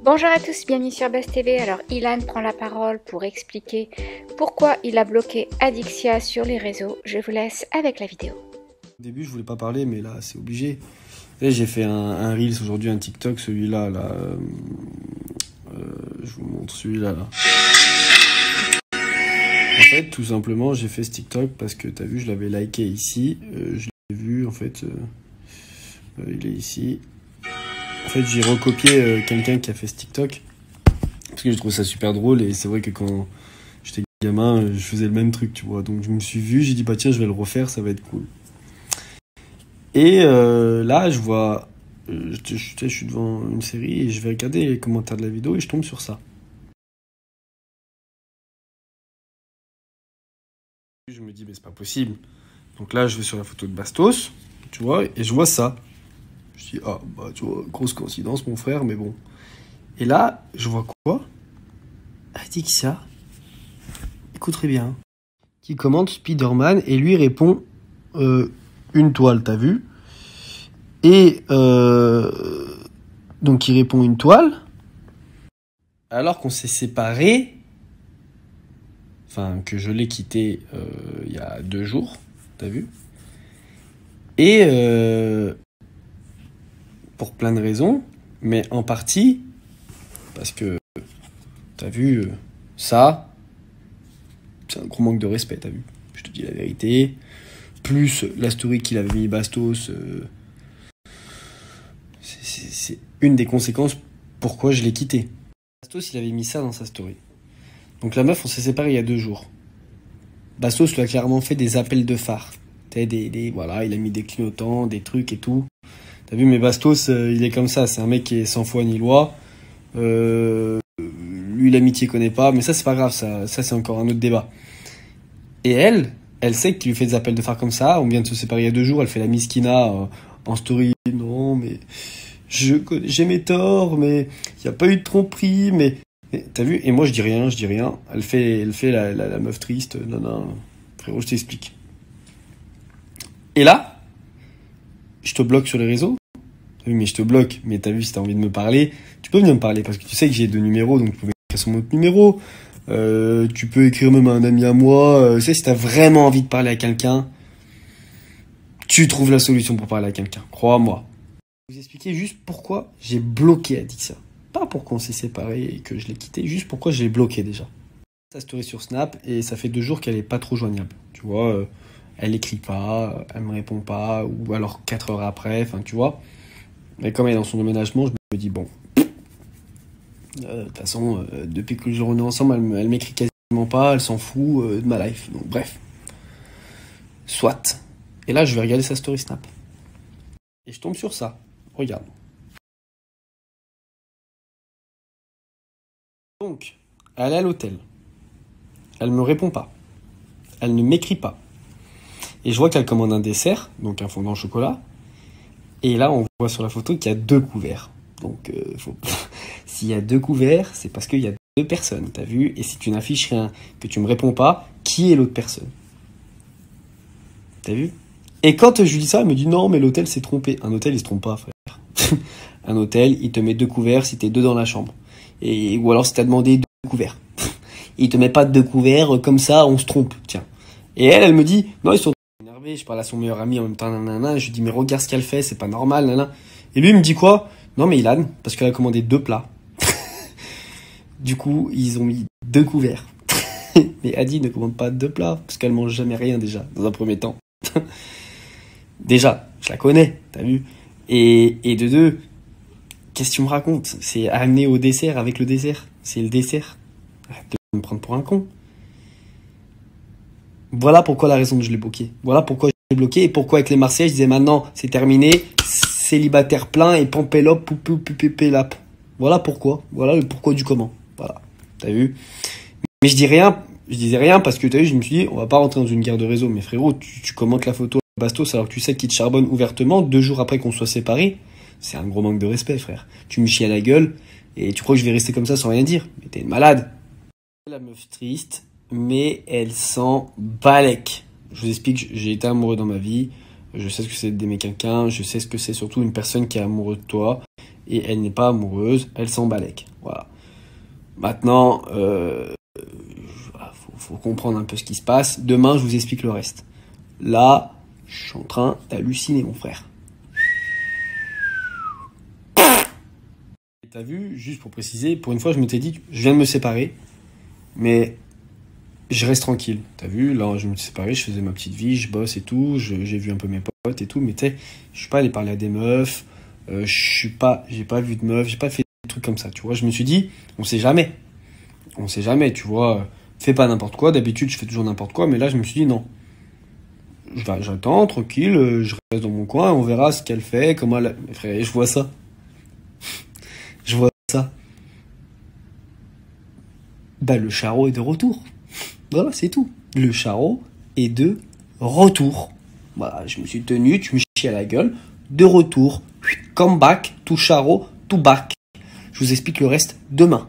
Bonjour à tous, bienvenue sur Buzz TV. Alors Ilan prend la parole pour expliquer pourquoi il a bloqué Adixia sur les réseaux. Je vous laisse avec la vidéo. Au début je voulais pas parler mais là c'est obligé. Là, j'ai fait un Reels aujourd'hui, un TikTok, celui-là, je vous montre celui-là. Là. En fait, tout simplement, j'ai fait ce TikTok parce que t'as vu, je l'avais liké ici. Je l'ai vu, en fait, il est ici. En fait, j'ai recopié quelqu'un qui a fait ce TikTok parce que je trouve ça super drôle et c'est vrai que quand j'étais gamin, je faisais le même truc, tu vois. Donc je me suis vu, j'ai dit bah tiens, je vais le refaire, ça va être cool. Et là, je vois, je suis devant une série et je vais regarder les commentaires de la vidéo et je tombe sur ça. Je me dis, mais c'est pas possible. Donc là, je vais sur la photo de Bastos, tu vois, et je vois ça. Je dis, ah, bah, tu vois, grosse coïncidence, mon frère, mais bon. Et là, je vois quoi? Adixia, écoute très bien, qui commente Spider-Man et lui répond une toile, t'as vu? Et donc il répond une toile, alors qu'on s'est séparés, enfin que je l'ai quitté il y a 2 jours, t'as vu? Et pour plein de raisons, mais en partie parce que t'as vu ça, c'est un gros manque de respect, t'as vu? Je te dis la vérité. Plus la story qu'il avait mis Bastos, c'est une des conséquences pourquoi je l'ai quitté. Bastos, il avait mis ça dans sa story. Donc la meuf, on s'est séparés il y a 2 jours. Bastos lui a clairement fait des appels de phare. Voilà, il a mis des clignotants, des trucs et tout. T'as vu, mais Bastos, il est comme ça. C'est un mec qui est sans foi ni loi. Lui, l'amitié connaît pas. Mais ça, c'est pas grave. Ça c'est encore un autre débat. Et elle sait qu'il lui fait des appels de phare comme ça. On vient de se séparer il y a 2 jours. Elle fait la miskina en story. Non, mais j'ai mes torts, mais il n'y a pas eu de tromperie, mais t'as vu? Et moi, je dis rien. Elle fait la meuf triste. Non, frérot, je t'explique. Et là, je te bloque sur les réseaux. Oui, mais je te bloque. Mais t'as vu, si t'as envie de me parler, tu peux venir me parler. Parce que tu sais que j'ai 2 numéros, donc tu peux écrire sur mon autre numéro. Tu peux écrire même à un ami à moi. Tu sais, si t'as vraiment envie de parler à quelqu'un, tu trouves la solution pour parler à quelqu'un. Crois-moi. Je vais vous expliquer juste pourquoi j'ai bloqué Adixia. Pas pourquoi on s'est séparés et que je l'ai quitté, juste pourquoi je l'ai bloqué déjà. Sa story sur Snap et ça fait 2 jours qu'elle est pas trop joignable. Tu vois, elle écrit pas, elle me répond pas, ou alors 4 heures après, enfin tu vois. Mais comme elle est dans son déménagement, je me dis bon. De toute façon, depuis que on est ensemble, elle m'écrit quasiment pas, elle s'en fout de ma life. Donc bref. Soit. Et là, je vais regarder sa story Snap. Et je tombe sur ça. Regarde. Donc, elle est à l'hôtel. Elle me répond pas. Elle ne m'écrit pas. Et je vois qu'elle commande un dessert, donc un fondant au chocolat. Et là, on voit sur la photo qu'il y a 2 couverts. Donc, s'il y a 2 couverts, c'est parce qu'il y a 2 personnes, t'as vu? Et si tu n'affiches rien, que tu me réponds pas, qui est l'autre personne? T'as vu? Et quand je lui dis ça, elle me dit non, mais l'hôtel s'est trompé. Un hôtel, il se trompe pas, frère. Un hôtel, il te met 2 couverts si t'es 2 dans la chambre. Ou alors si t'as demandé 2 couverts. Il te met pas 2 couverts, comme ça, on se trompe, tiens. Et elle me dit, non, ils sont énervés, je parle à son meilleur ami en même temps, nanana, je lui dis, mais regarde ce qu'elle fait, c'est pas normal, nanana. Et lui, il me dit quoi? Non, mais Ilan, parce qu'elle a commandé 2 plats. Du coup, ils ont mis 2 couverts. Mais Adi ne commande pas 2 plats, parce qu'elle mange jamais rien, déjà, dans un premier temps. Déjà, je la connais, t'as vu? Et de 2, qu'est-ce que tu me racontes? C'est amené au dessert avec le dessert. C'est le dessert. Arrête de me prendre pour un con. Voilà pourquoi la raison que je l'ai bloqué. Voilà pourquoi je l'ai bloqué et pourquoi avec les Marseillais, je disais maintenant, c'est terminé, célibataire plein et pampélope, poupou, pupépélap. Voilà pourquoi. Voilà le pourquoi du comment. Voilà. T'as vu? Mais je disais rien parce que t'as vu, je me suis dit, on va pas rentrer dans une guerre de réseau. Mais frérot, tu commentes la photo à Bastos alors que tu sais qu'il te charbonne ouvertement 2 jours après qu'on soit séparés. C'est un gros manque de respect, frère. Tu me chies à la gueule et tu crois que je vais rester comme ça sans rien dire? Mais t'es une malade. La meuf triste, mais elle s'en balèque. Je vous explique, j'ai été amoureux dans ma vie. Je sais ce que c'est d'aimer quelqu'un. Je sais ce que c'est surtout une personne qui est amoureuse de toi. et elle n'est pas amoureuse, elle s'en balèque. Voilà. Maintenant, faut comprendre un peu ce qui se passe. Demain, je vous explique le reste. Là, je suis en train d'halluciner, mon frère. Et t'as vu, juste pour préciser, pour une fois, je m'étais dit, je viens de me séparer, mais je reste tranquille. T'as vu, là, je me suis séparé, je faisais ma petite vie, je bosse et tout, j'ai vu un peu mes potes et tout, mais tu sais, je suis pas allé parler à des meufs, j'ai pas vu de meufs, j'ai pas fait des trucs comme ça, tu vois. Je me suis dit, on sait jamais, tu vois. Fais pas n'importe quoi, d'habitude je fais toujours n'importe quoi, mais là je me suis dit non. J'attends, tranquille, je reste dans mon coin, on verra ce qu'elle fait, comment elle... Mais frère, je vois ça. Je vois ça. Bah le charreau est de retour. Voilà, c'est tout. Le charreau est de retour. Voilà, je me suis tenu, tu me chies à la gueule. De retour. Come back, tout charreau, tout back. Je vous explique le reste demain.